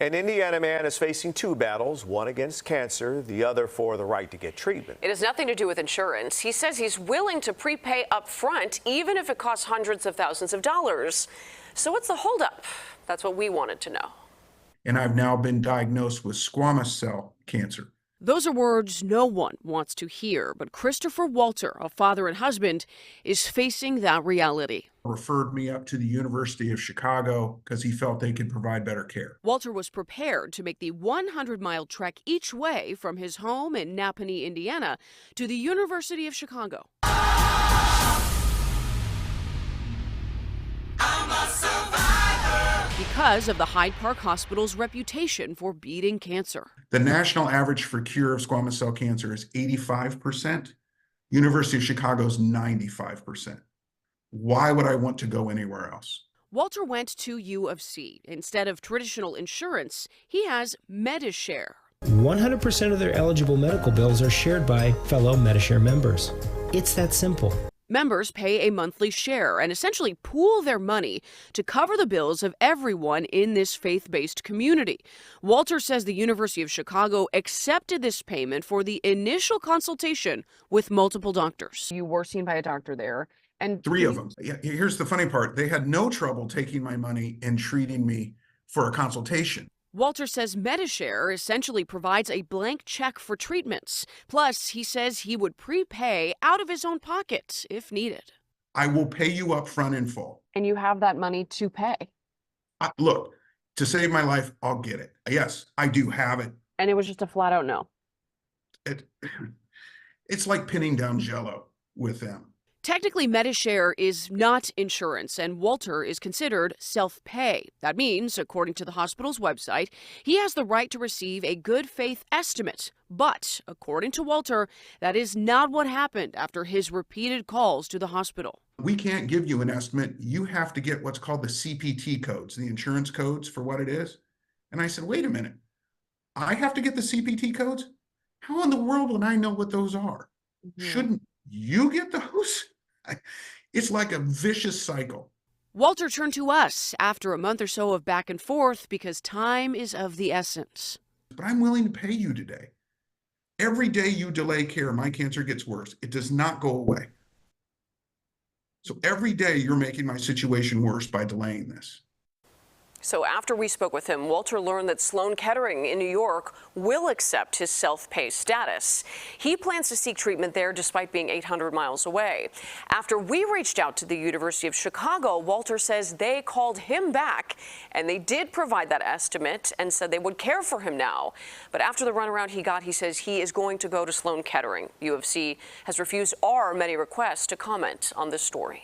An Indiana man is facing two battles, one against cancer, the other for the right to get treatment. It has nothing to do with insurance. He says he's willing to prepay up front, even if it costs hundreds of thousands of dollars. So what's the holdup? That's what we wanted to know. And I've now been diagnosed with squamous cell cancer. Those are words no one wants to hear, but Christopher Walter, a father and husband, is facing that reality. Referred me up to the University of Chicago because he felt they could provide better care. Walter was prepared to make the 100-mile trek each way from his home in Napanee, Indiana, to the University of Chicago. Because of the Hyde Park Hospital's reputation for beating cancer. The national average for cure of squamous cell cancer is 85%. University of Chicago is 95%. Why would I want to go anywhere else? Walter went to U of C. Instead of traditional insurance, he has Medishare. 100% of their eligible medical bills are shared by fellow Medishare members. It's that simple. Members pay a monthly share and essentially pool their money to cover the bills of everyone in this faith-based community. Walter says the University of Chicago accepted this payment for the initial consultation with multiple doctors. You were seen by a doctor there. And 3 of them. Yeah, here's the funny part. They had no trouble taking my money and treating me for a consultation. Walter says Medishare essentially provides a blank check for treatments. Plus, he says he would prepay out of his own pocket if needed. I will pay you up front in full. And you have that money to pay? Look, to save my life, I'll get it. Yes, I do have it. And it was just a flat out no? It's like pinning down Jell-O with them. Technically, Medishare is not insurance, and Walter is considered self-pay. That means, according to the hospital's website, he has the right to receive a good faith estimate. But, according to Walter, that is not what happened after his repeated calls to the hospital. We can't give you an estimate. You have to get what's called the CPT codes, the insurance codes for what it is. And I said, wait a minute. I have to get the CPT codes? How in the world would I know what those are? Shouldn't you get those? It's like a vicious cycle. Walter turned to us after a month or so of back and forth because time is of the essence. But I'm willing to pay you today. Every day you delay care, my cancer gets worse. It does not go away. So every day you're making my situation worse by delaying this. So after we spoke with him, Walter learned that Sloan Kettering in New York will accept his self-pay status. He plans to seek treatment there despite being 800 miles away. After we reached out to the University of Chicago, Walter says they called him back and they did provide that estimate and said they would care for him now. But after the runaround he got, he says he is going to go to Sloan Kettering. U of C has refused our many requests to comment on this story.